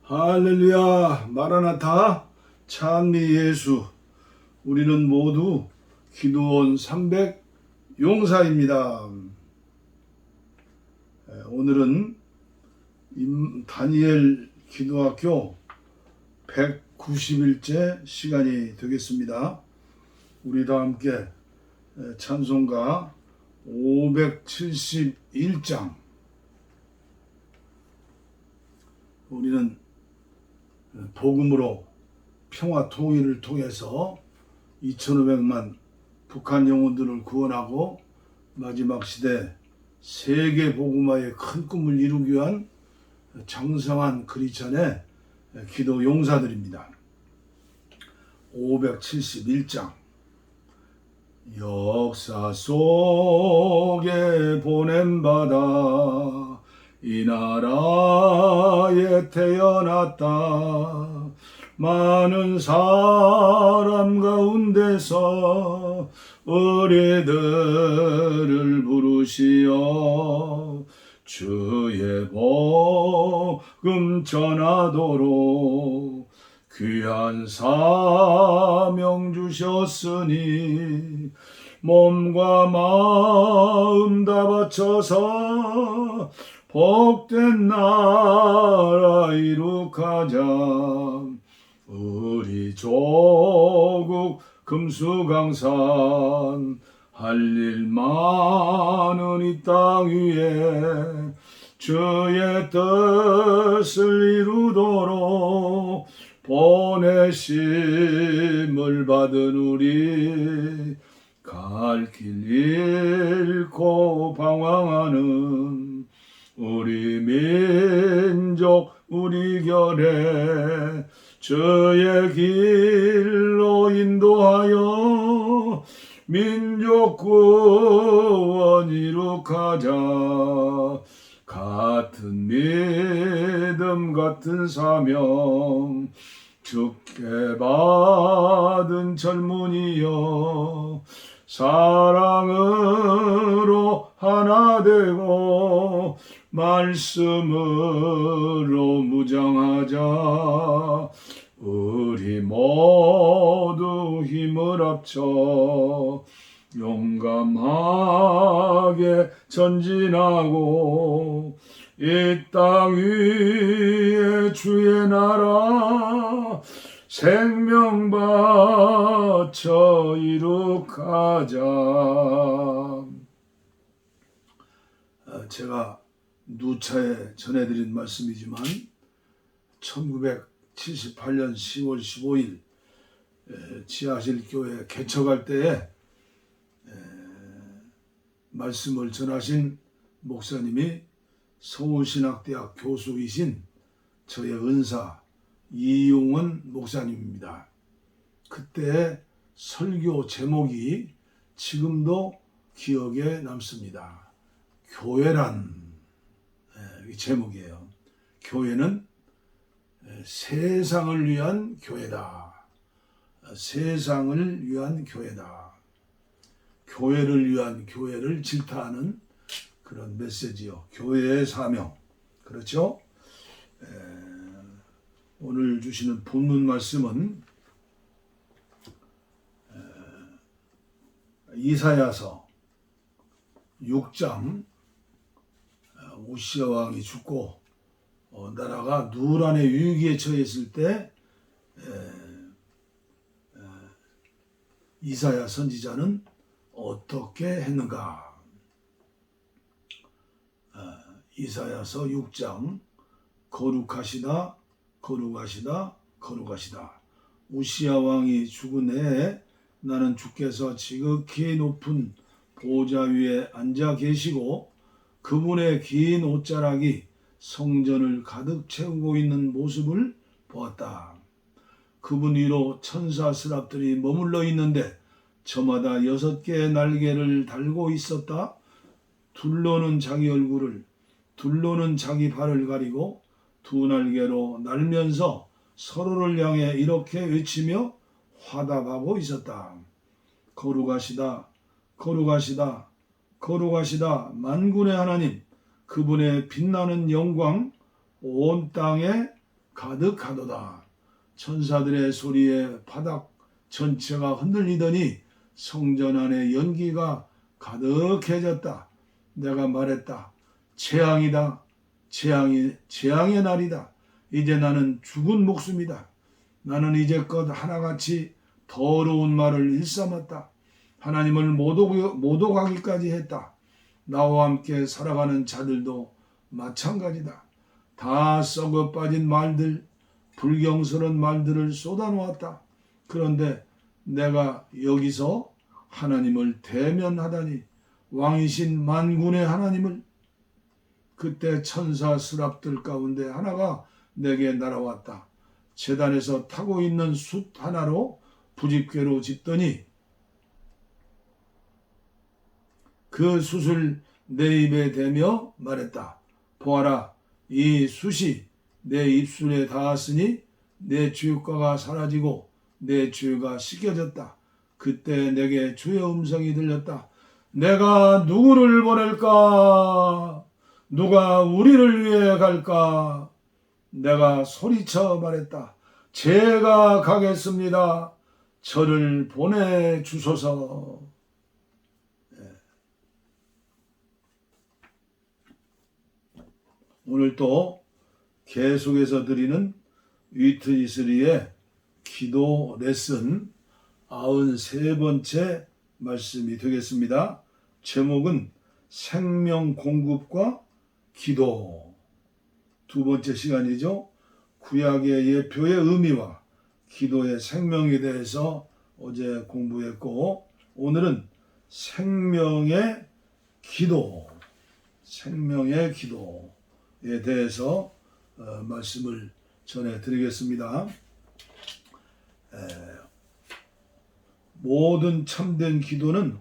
할렐루야, 마라나타, 찬미 예수. 우리는 모두 기도원 300 용사입니다. 오늘은 다니엘 기도학교 190일째 시간이 되겠습니다. 우리 다 함께 찬송가 571장. 우리는 복음으로 평화 통일을 통해서 2,500만 북한 영혼들을 구원하고 마지막 시대 세계 복음화의 큰 꿈을 이루기 위한 장성한 크리스천의 기도 용사들입니다. 571장. 역사 속에 보냄받아 이 나라에 태어났다. 많은 사람 가운데서 의뢰들을 부르시어 주의 복음 전하도록 귀한 사명 주셨으니 몸과 마음 다 바쳐서 복된 나라 이룩하자. 우리 조국 금수강산 할 일 많은 이 땅 위에 주의 뜻을 이루도록 보내심을 받은 우리 갈 길 잃고 방황하는 우리 민족 우리 결에 주의 길로 인도하여 민족 구원 이룩하자. 같은 믿음 같은 사명 주께 받은 젊은이여 사랑으로 하나 되고 말씀으로 무장하자. 우리 모두 힘을 합쳐 용감하게 전진하고 이 땅 위에 주의 나라 생명 바쳐 이룩하자. 제가 누차에 전해드린 말씀이지만 1978년 10월 15일 지하실교회 개척할 때에 말씀을 전하신 목사님이 서울신학대학 교수이신 저의 은사 이용원 목사님입니다. 그때 설교 제목이 지금도 기억에 남습니다. 교회란 제목이에요. 교회는 세상을 위한 교회다. 세상을 위한 교회다. 교회를 위한 교회를 질타하는 그런 메시지요. 교회의 사명. 그렇죠? 오늘 주시는 본문 말씀은 이사야서 6장. 우시아 왕이 죽고 나라가 누란의 위기에 처했을 때 이사야 선지자는 어떻게 했는가? 이사야서 6장. 거룩하시다 거룩하시다 거룩하시다. 우시아 왕이 죽은 해에 나는 주께서 지극히 높은 보좌 위에 앉아 계시고 그분의 긴 옷자락이 성전을 가득 채우고 있는 모습을 보았다. 그분 위로 천사 스랍들이 머물러 있는데 저마다 6개의 날개를 달고 있었다. 둘로는 자기 얼굴을, 둘로는 자기 발을 가리고 두 날개로 날면서 서로를 향해 이렇게 외치며 화답하고 있었다. 거룩하시다 거룩하시다 거룩하시다 만군의 하나님, 그분의 빛나는 영광 온 땅에 가득하도다. 천사들의 소리에 바닥 전체가 흔들리더니 성전 안에 연기가 가득해졌다. 내가 말했다. 재앙이다. 재앙의 날이다. 이제 나는 죽은 목숨이다. 나는 이제껏 하나같이 더러운 말을 일삼았다. 하나님을 모독하기까지 했다. 나와 함께 살아가는 자들도 마찬가지다. 다 썩어 빠진 말들, 불경스러운 말들을 쏟아놓았다. 그런데 내가 여기서 하나님을 대면하다니, 왕이신 만군의 하나님을. 그때 천사 스랍들 가운데 하나가 내게 날아왔다. 제단에서 타고 있는 숫 하나로 부집개로 짚더니 그 숫을 내 입에 대며 말했다. 보아라, 이 숫이 내 입술에 닿았으니 내 죄가가 사라지고 내 죄가 씻겨졌다. 그때 내게 주의 음성이 들렸다. 내가 누구를 보낼까? 누가 우리를 위해 갈까? 내가 소리쳐 말했다. 제가 가겠습니다. 저를 보내주소서. 오늘 또 계속해서 드리는 위트니스리의 기도 레슨 93번째 말씀이 되겠습니다. 제목은 생명 공급과 기도. 두 번째 시간이죠. 구약의 예표의 의미와 기도의 생명에 대해서 어제 공부했고, 오늘은 생명의 기도에 대해서 말씀을 전해드리겠습니다. 모든 참된 기도는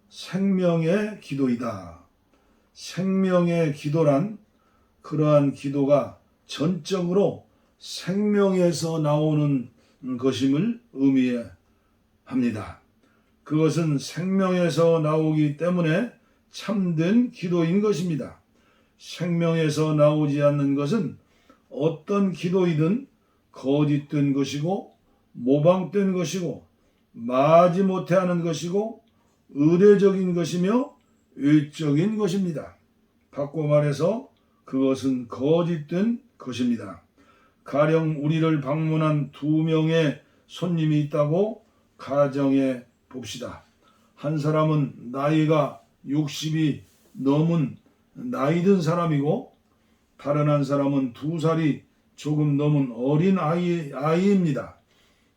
생명의 기도이다. 생명의 기도란 그러한 기도가 전적으로 생명에서 나오는 것임을 의미합니다. 그것은 생명에서 나오기 때문에 참된 기도인 것입니다. 생명에서 나오지 않는 것은 어떤 기도이든 거짓된 것이고 모방된 것이고 마지못해 하는 것이고 의례적인 것이며 외적인 것입니다. 바꿔 말해서 그것은 거짓된 것입니다. 가령 우리를 방문한 2명의 손님이 있다고 가정해 봅시다. 한 사람은 나이가 60이 넘은 나이든 사람이고 다른 한 사람은 2살이 조금 넘은 어린 아이입니다.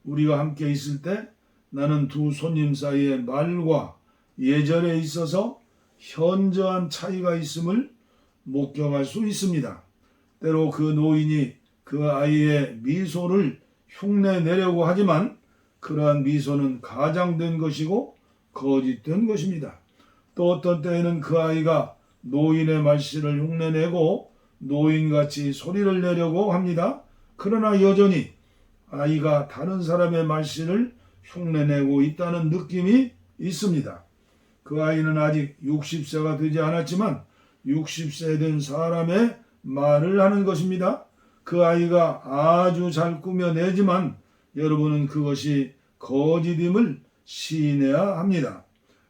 우리가 함께 있을 때 나는 두 손님 사이의 말과 예절에 있어서 현저한 차이가 있음을 목격할 수 있습니다. 때로 그 노인이 그 아이의 미소를 흉내내려고 하지만 그러한 미소는 가장된 것이고 거짓된 것입니다. 또 어떤 때에는 그 아이가 노인의 말씨를 흉내내고 노인같이 소리를 내려고 합니다. 그러나 여전히 아이가 다른 사람의 말씨를 흉내내고 있다는 느낌이 있습니다. 그 아이는 아직 60세가 되지 않았지만 60세 된 사람의 말을 하는 것입니다. 그 아이가 아주 잘 꾸며내지만 여러분은 그것이 거짓임을 시인해야 합니다.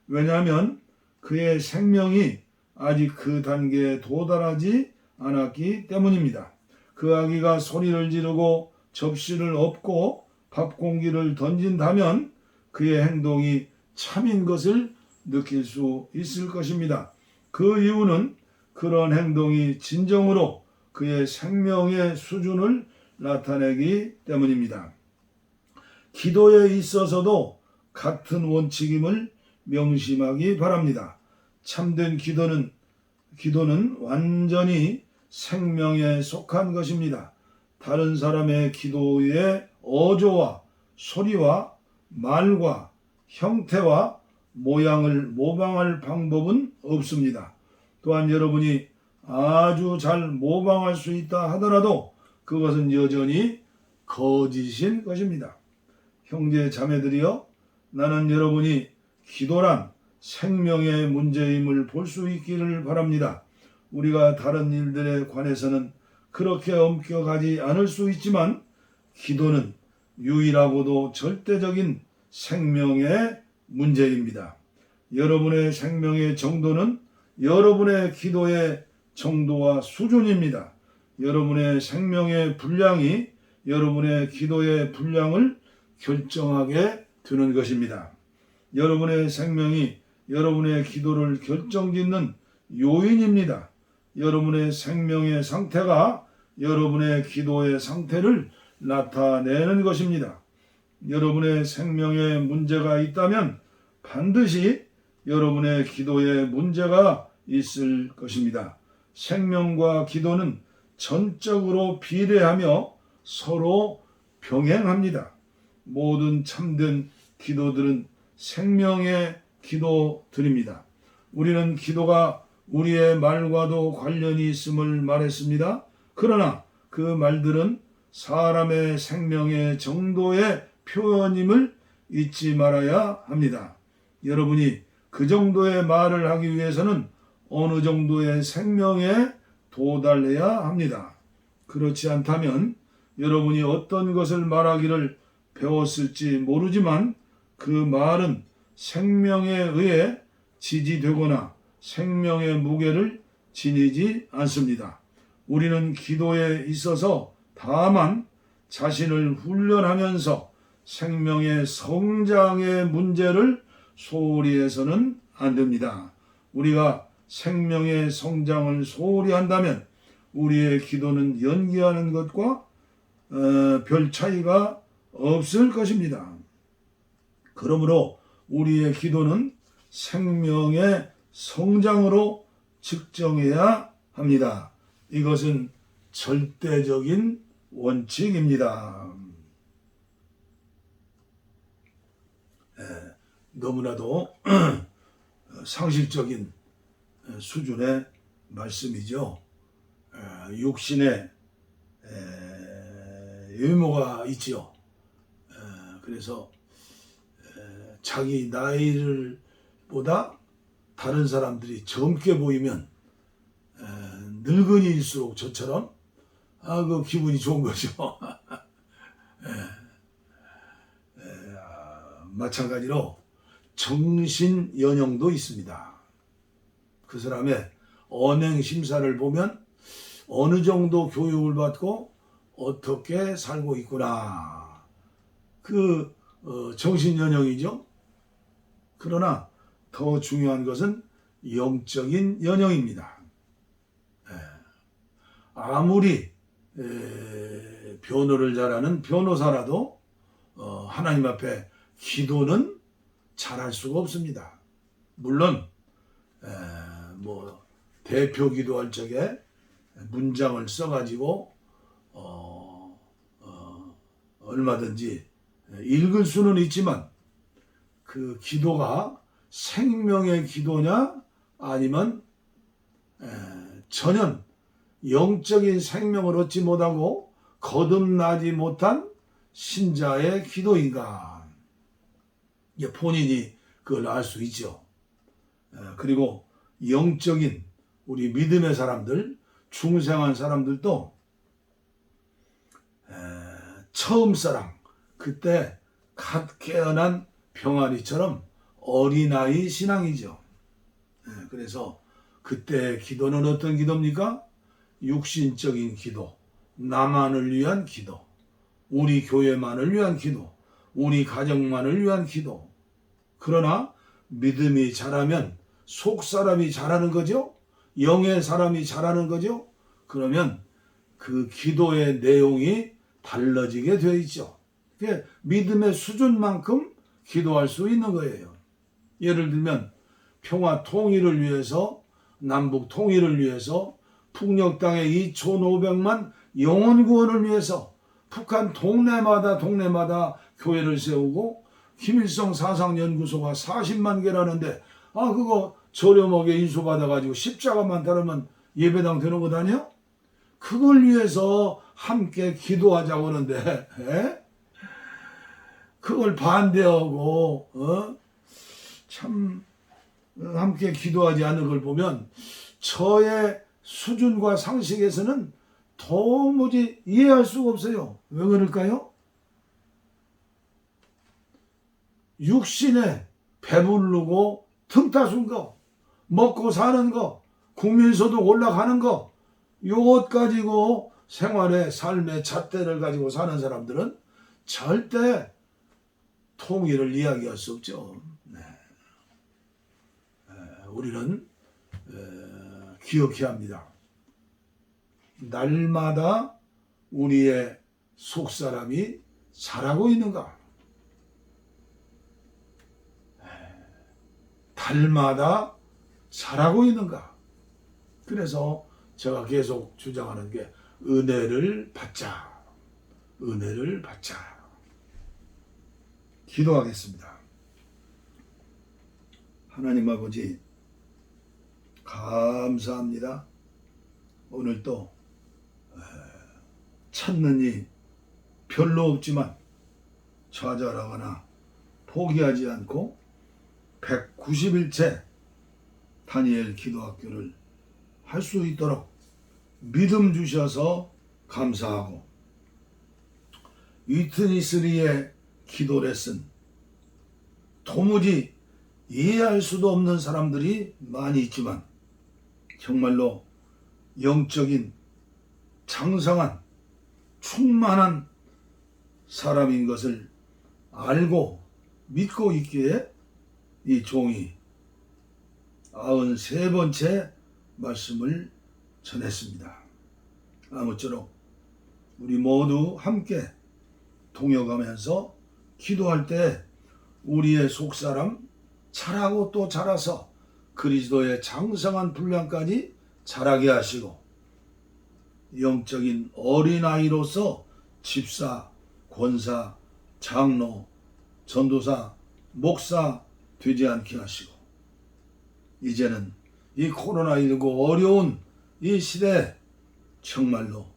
왜냐하면 그의 생명이 아직 그 단계에 도달하지 않았기 때문입니다. 그 아기가 소리를 지르고 접시를 엎고 밥 공기를 던진다면 그의 행동이 참인 것을 느낄 수 있을 것입니다. 그 이유는 그런 행동이 진정으로 그의 생명의 수준을 나타내기 때문입니다. 기도에 있어서도 같은 원칙임을 명심하기 바랍니다. 참된 기도는 완전히 생명에 속한 것입니다. 다른 사람의 기도의 어조와 소리와 말과 형태와 모양을 모방할 방법은 없습니다. 또한 여러분이 아주 잘 모방할 수 있다 하더라도 그것은 여전히 거짓인 것입니다. 형제 자매들이여, 나는 여러분이 기도란 생명의 문제임을 볼 수 있기를 바랍니다. 우리가 다른 일들에 관해서는 그렇게 엄격하지 않을 수 있지만 기도는 유일하고도 절대적인 생명의 문제입니다. 여러분의 생명의 정도는 여러분의 기도의 정도와 수준입니다. 여러분의 생명의 분량이 여러분의 기도의 분량을 결정하게 되는 것입니다. 여러분의 생명이 여러분의 기도를 결정짓는 요인입니다. 여러분의 생명의 상태가 여러분의 기도의 상태를 나타내는 것입니다. 여러분의 생명에 문제가 있다면 반드시 여러분의 기도에 문제가 있을 것입니다. 생명과 기도는 전적으로 비례하며 서로 병행합니다. 모든 참된 기도들은 생명의 기도들입니다. 우리는 기도가 우리의 말과도 관련이 있음을 말했습니다. 그러나 그 말들은 사람의 생명의 정도의 표현임을 잊지 말아야 합니다. 여러분이 그 정도의 말을 하기 위해서는 어느 정도의 생명에 도달해야 합니다. 그렇지 않다면 여러분이 어떤 것을 말하기를 배웠을지 모르지만 그 말은 생명에 의해 지지되거나 생명의 무게를 지니지 않습니다. 우리는 기도에 있어서 다만 자신을 훈련하면서 생명의 성장의 문제를 소홀히 해서는 안 됩니다. 우리가 생명의 성장을 소홀히 한다면 우리의 기도는 연기하는 것과 별 차이가 없을 것입니다. 그러므로 우리의 기도는 생명의 성장으로 측정해야 합니다. 이것은 절대적인 원칙입니다. 너무나도 상식적인 수준의 말씀이죠. 육신의 외모가 있지요. 그래서 자기 나이를 보다 다른 사람들이 젊게 보이면 늙은이일수록 저처럼 그 기분이 좋은 거죠. 마찬가지로 정신연령도 있습니다. 그 사람의 언행 심사를 보면 어느 정도 교육을 받고 어떻게 살고 있구나. 그 정신연령이죠. 그러나 더 중요한 것은 영적인 연령입니다. 아무리 변호를 잘하는 변호사라도 하나님 앞에 기도는 잘할 수가 없습니다. 물론 대표 기도할 적에 문장을 써가지고 얼마든지 읽을 수는 있지만 그 기도가 생명의 기도냐 아니면 전혀 영적인 생명을 얻지 못하고 거듭나지 못한 신자의 기도인가? 본인이 그걸 알 수 있죠. 그리고 영적인 우리 믿음의 사람들, 중생한 사람들도 처음 사랑, 그때 갓 깨어난 병아리처럼 어린아이 신앙이죠. 그래서 그때 기도는 어떤 기도입니까? 육신적인 기도, 나만을 위한 기도, 우리 교회만을 위한 기도, 우리 가정만을 위한 기도. 그러나 믿음이 자라면 속 사람이 자라는 거죠. 영의 사람이 자라는 거죠. 그러면 그 기도의 내용이 달라지게 되어 있죠. 믿음의 수준만큼 기도할 수 있는 거예요. 예를 들면 평화 통일을 위해서, 남북 통일을 위해서, 북녘 땅의 2,500만 영혼 구원을 위해서 북한 동네마다 교회를 세우고 김일성 사상연구소가 40만 개라는데 그거 저렴하게 인수받아가지고 십자가만 달으면 예배당 되는 것 아니야? 그걸 위해서 함께 기도하자고 하는데 그걸 반대하고 참 함께 기도하지 않는 걸 보면 저의 수준과 상식에서는 도무지 이해할 수가 없어요. 왜 그럴까요? 육신에 배부르고 틈타순 거, 먹고 사는 거, 국민소득 올라가는 거, 요것 가지고 생활의 삶의 잣대를 가지고 사는 사람들은 절대 통일을 이야기할 수 없죠. 네. 우리는 기억해야 합니다. 날마다 우리의 속사람이 자라고 있는가? 달마다 자라고 있는가? 그래서 제가 계속 주장하는 게 은혜를 받자. 은혜를 받자. 기도하겠습니다. 하나님 아버지, 감사합니다. 오늘 또 찾는 이 별로 없지만 좌절하거나 포기하지 않고 190일째 다니엘 기도학교를 할 수 있도록 믿음 주셔서 감사하고, 위트니스리의 기도 레슨, 도무지 이해할 수도 없는 사람들이 많이 있지만 정말로 영적인 장성한 충만한 사람인 것을 알고 믿고 있기에 이 종이 93번째 말씀을 전했습니다. 아무쪼록 우리 모두 함께 동역하면서 기도할 때 우리의 속사람 자라고 또 자라서 그리스도의 장성한 분량까지 자라게 하시고, 영적인 어린아이로서 집사, 권사, 장로, 전도사, 목사 되지 않게 하시고, 이제는 이 코로나19 어려운 이 시대에 정말로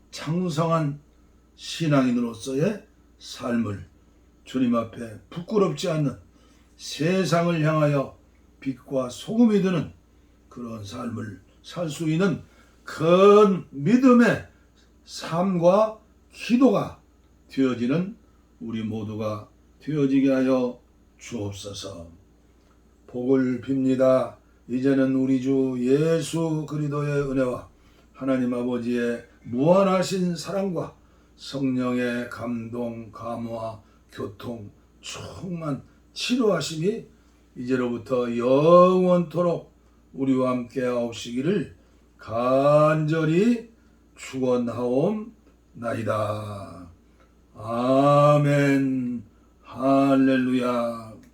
장성한 신앙인으로서의 삶을 주님 앞에 부끄럽지 않는, 세상을 향하여 빛과 소금이 되는 그런 삶을 살 수 있는 큰 믿음의 삶과 기도가 되어지는 우리 모두가 되어지게 하여 주옵소서. 복을 빕니다. 이제는 우리 주 예수 그리스도의 은혜와 하나님 아버지의 무한하신 사랑과 성령의 감동, 감화, 교통, 충만 치료하심이 이제로부터 영원토록 우리와 함께 하옵시기를 간절히 축원하옵나이다. 아멘. 할렐루야.